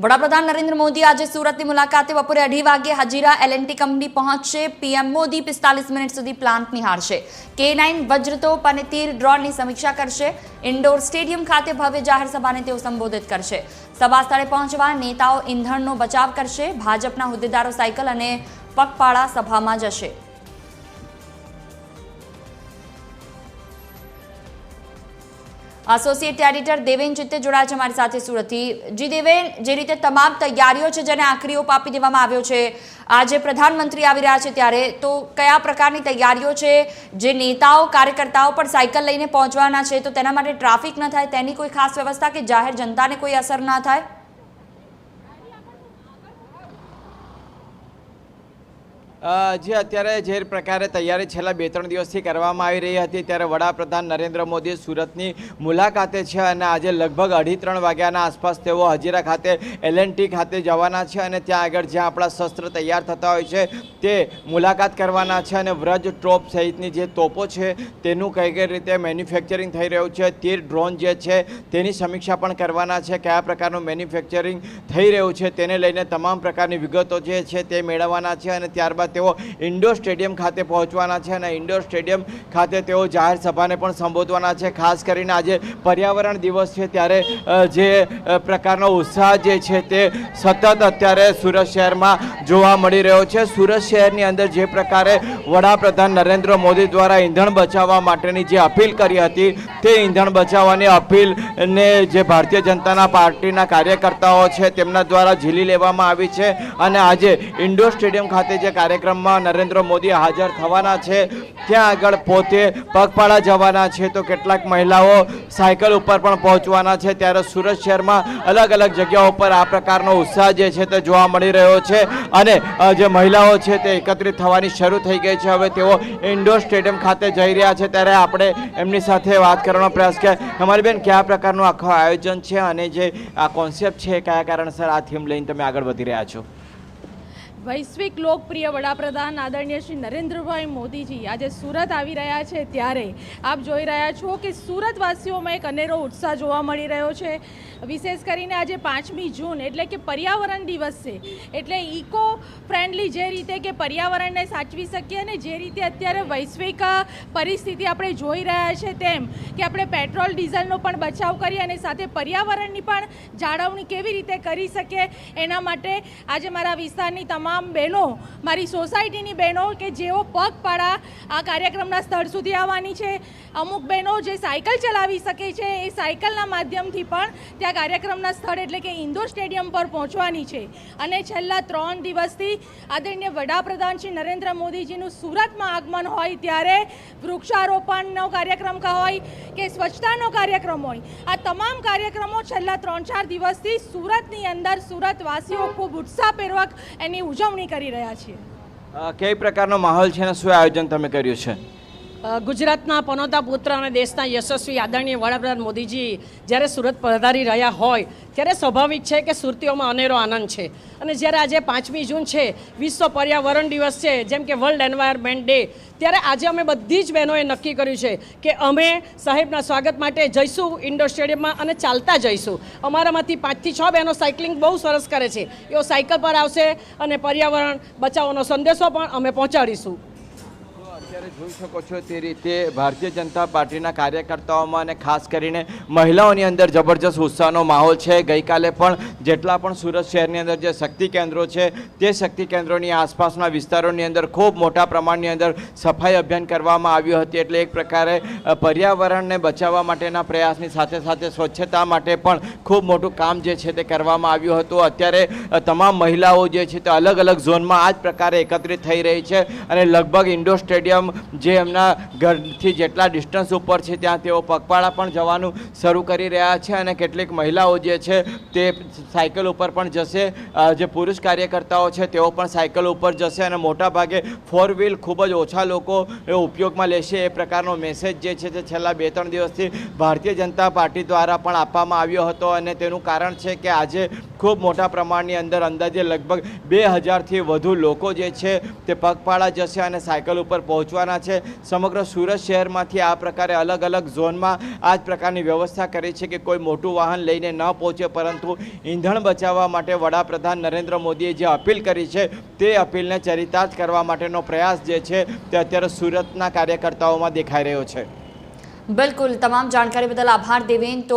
વડાપ્રધાન નરેન્દ્ર મોદી આજે સુરતની મુલાકાતે બપોરે 2:30 વાગે હજીરા L&T કંપની પહોંચશે। પીએમ મોદી 45 મિનિટ સુધી પ્લાન્ટ નિહાળશે। K9 વજ્રતોપ અને તીર ડ્રોનની સમીક્ષા કરશે। ઇન્ડોર સ્ટેડિયમ ખાતે ભવ્ય જાહેર સભાને તેઓ સંબોધિત કરશે। સભા સ્થળે પહોંચવા નેતાઓ ઈંધણનો બચાવ કરશે। ભાજપના હોદ્દેદારો સાયકલ અને પગપાળા સભામાં જશે। एसोसिएट एडिटर देवेन चित्ते जोड़ा है हमारी साथ सूरत थी। जी देवेन, जे रीते तमाम तैयारीओ छे जेने आखरी ओप आपी देवामां आव्यो छे, आज प्रधानमंत्री आवी रह्या छे त्यारे तो कया प्रकारनी तैयारीओ छे? जे नेताओ कार्यकर्ताओ पर साइकल लईने पहोंचवाना छे तो तेना माटे ट्राफिक न थाय तेनी कोई खास व्यवस्था के जाहेर जनताने कोई असर न थाय? જે અત્યારે જે પ્રકારે તૈયારી છેલ્લા 2-3 દિવસથી કરવામાં આવી રહી હતી ત્યારે વડાપ્રધાન નરેન્દ્ર મોદી સુરતની મુલાકાતે છે અને આજે લગભગ 2:30-3 વાગ્યાના આસપાસ તેઓ હજીરા ખાતે L&T ખાતે જવાના છે અને ત્યાં આગળ જ્યાં આપણા શસ્ત્ર તૈયાર થતા હોય છે તે મુલાકાત કરવાના છે અને વ્રજ ટોપ સહિતની જે તોપો છે તેનું કઈ રીતે મેન્યુફેક્ચરિંગ થઈ રહ્યું છે, તીર ડ્રોન જે છે તેની સમીક્ષા પણ કરવાના છે। કયા પ્રકારનું મેન્યુફેક્ચરિંગ થઈ રહ્યું છે તેને લઈને તમામ પ્રકારની વિગતો જે છે તે મેળવવાના છે અને ત્યારબાદ તેઓ ઇન્ડોર સ્ટેડિયમ ખાતે પહોંચવાના છે અને ઇન્ડોર સ્ટેડિયમ ખાતે તેઓ જાહેર સભાને પણ સંબોધવાના છે। ખાસ કરીને આજે પર્યાવરણ દિવસ છે ત્યારે જે પ્રકારનો ઉત્સાહ જે છે તે સતત અત્યારે સુરત શહેરમાં જોવા મળી રહ્યો છે। સુરત શહેરની અંદર જે પ્રકારે વડાપ્રધાન નરેન્દ્ર મોદી દ્વારા ઈંધણ બચાવવા માટેની જે અપીલ કરી હતી તે ઈંધણ બચાવવાની અપીલને જે ભારતીય જનતા પાર્ટીના કાર્યકર્તાઓ છે તેમના દ્વારા ઝીલી લેવામાં આવી છે અને આજે ઇન્ડોર સ્ટેડિયમ ખાતે જે કાર્યક્રમમાં નરેન્દ્ર મોદી હાજર થવાના છે ત્યાં આગળ પોતે પગપાળા જવાના છે તો કેટલાક મહિલાઓ સાયકલ ઉપર પણ પહોંચવાના છે। ત્યારે સુરત શહેરમાં અલગ અલગ જગ્યાઓ પર આ પ્રકારનો ઉત્સાહ જે છે તે જોવા મળી રહ્યો છે અને જે મહિલાઓ છે તે એકત્રિત થવાની શરૂ થઈ ગઈ છે। હવે તેઓ ઇન્ડોર સ્ટેડિયમ ખાતે જઈ રહ્યા છે ત્યારે આપણે એમની સાથે વાત કરવાનો પ્રયાસ કરીએ। અમારી બેન, કયા પ્રકારનું આખું આયોજન છે અને જે આ કોન્સેપ્ટ છે કયા કારણસર આ થીમ લઈને તમે આગળ વધી રહ્યા છો? वैश्विक लोकप्रिय वडाप्रधान आदरणीय श्री नरेंद्रभाई मोदी जी आज सूरत आवी रह्या छे त्यारे आप जोई रह्या छो कि सूरतवासीओमां एक अनेरो उत्साह जोवा मळी रह्यो छे। विशेष करीने आज 5મી जून एटले के पर्यावरण दिवस छे एटले इको फ्रेंडली जे रीते के पर्यावरणने साचवी सकीए ने जे रीते अत्यारे वैश्विक परिस्थिति आपणे जोई रह्या छे तेम के आपणे पेट्रोल डीजलनो पण बचाव करीए अने साथे पर्यावरणनी पण जाळवणी केवी रीते करी सकीए एना माटे आज मारा विस्तारनी તમામ બહેનો, મારી સોસાયટીની બહેનો કે જેઓ પગપાળા આ કાર્યક્રમના સ્થળ સુધી આવવાની છે। અમુક બહેનો જે સાયકલ ચલાવી શકે છે એ સાયકલના માધ્યમથી પણ ત્યાં કાર્યક્રમના સ્થળ એટલે કે ઇન્ડોર સ્ટેડિયમ પર પહોંચવાની છે અને છેલ્લા 3 દિવસથી આદરણીય વડાપ્રધાન શ્રી નરેન્દ્ર મોદીજીનું સુરતમાં આગમન હોય ત્યારે વૃક્ષારોપણનો કાર્યક્રમ હોય કે સ્વચ્છતાનો કાર્યક્રમ હોય, આ તમામ કાર્યક્રમો છેલ્લા 3-4 દિવસથી સુરતની અંદર સુરતવાસીઓ ખૂબ ઉત્સાહપૂર્વક એની ઉજવણી કરી રહ્યા છીએ। કઈ પ્રકારનો માહોલ છે અને શું આયોજન તમે કર્યું છે? ગુજરાતના પનોતા પુત્ર અને દેશના યશસ્વી આદરણીય વડાપ્રધાન મોદીજી જ્યારે સુરત પધારી રહ્યા હોય ત્યારે સ્વાભાવિક છે કે સુરતીઓમાં અનેરો આનંદ છે અને જ્યારે આજે 5મી જૂન છે, વિશ્વ પર્યાવરણ દિવસ છે, જેમ કે વર્લ્ડ એન્વાયરમેન્ટ ડે, ત્યારે આજે અમે બધી જ બહેનોએ નક્કી કર્યું છે કે અમે સાહેબના સ્વાગત માટે જઈશું ઇન્ડોર સ્ટેડિયમમાં અને ચાલતા જઈશું। અમારામાંથી 5 થી 6 બહેનો સાયકલિંગ બહુ સરસ કરે છે, એઓ સાયકલ પર આવશે અને પર્યાવરણ બચાવવાનો સંદેશો પણ અમે પહોંચાડીશું। અત્યારે જોઈ શકો છો તે રીતે ભારતીય જનતા પાર્ટીના કાર્યકર્તાઓમાં અને ખાસ કરીને મહિલાઓની અંદર જબરજસ્ત ઉત્સાહનો માહોલ છે। ગઈકાલે પણ જેટલા પણ સુરત શહેરની અંદર જે શક્તિ કેન્દ્રો છે તે શક્તિ કેન્દ્રોની આસપાસના વિસ્તારોની અંદર ખૂબ મોટા પ્રમાણની અંદર સફાઈ અભિયાન કરવામાં આવ્યું હતું। એટલે એક પ્રકારે પર્યાવરણને બચાવવા માટેના પ્રયાસની સાથે સાથે સ્વચ્છતા માટે પણ ખૂબ મોટું કામ જે છે તે કરવામાં આવ્યું હતું। અત્યારે તમામ મહિલાઓ જે છે તે અલગ અલગ ઝોનમાં આ જ પ્રકારે એકત્રિત થઈ રહી છે અને લગભગ ઇન્ડોર સ્ટેડિયમ જે એમના ઘરથી જેટલા ડિસ્ટન્સ ઉપર છે ત્યાં તેઓ પગપાળા પણ જવાનું શરૂ કરી રહ્યા છે અને કેટલીક મહિલાઓ જે છે તે સાયકલ ઉપર પણ જશે। જે પુરુષ કાર્યકર્તાઓ છે તેઓ પણ સાયકલ ઉપર જશે અને મોટા ભાગે 4 વ્હીલ ખૂબ જ ઓછા લોકો ઉપયોગમાં લેશે એ પ્રકારનો મેસેજ જે છે તે છેલ્લા 2-3 દિવસથી ભારતીય જનતા પાર્ટી દ્વારા પણ આપવામાં આવ્યો હતો અને તેનું કારણ છે કે આજે ખૂબ મોટા પ્રમાણની અંદર અંદાજે લગભગ 2000થી વધુ લોકો જે છે તે પગપાળા જશે અને સાયકલ ઉપર પહોંચવાના છે. સમગ્ર સુરત શહેરમાંથી આ પ્રકારે અલગ અલગ ઝોનમાં આ જ પ્રકારની વ્યવસ્થા કરી છે કે કોઈ મોટું વાહન લઈને ન પહોંચે, પરંતુ ઈંધણ બચાવવા માટે વડાપ્રધાન નરેન્દ્ર મોદીએ જે અપીલ કરી છે તે અપીલને ચરિતાર્થ કરવા માટેનો પ્રયાસ જે છે તે અત્યારે સુરતના કાર્યકર્તાઓમાં દેખાઈ રહ્યો છે. બિલકુલ, તમામ જાણકારી બદલ આભાર દેવેન. તો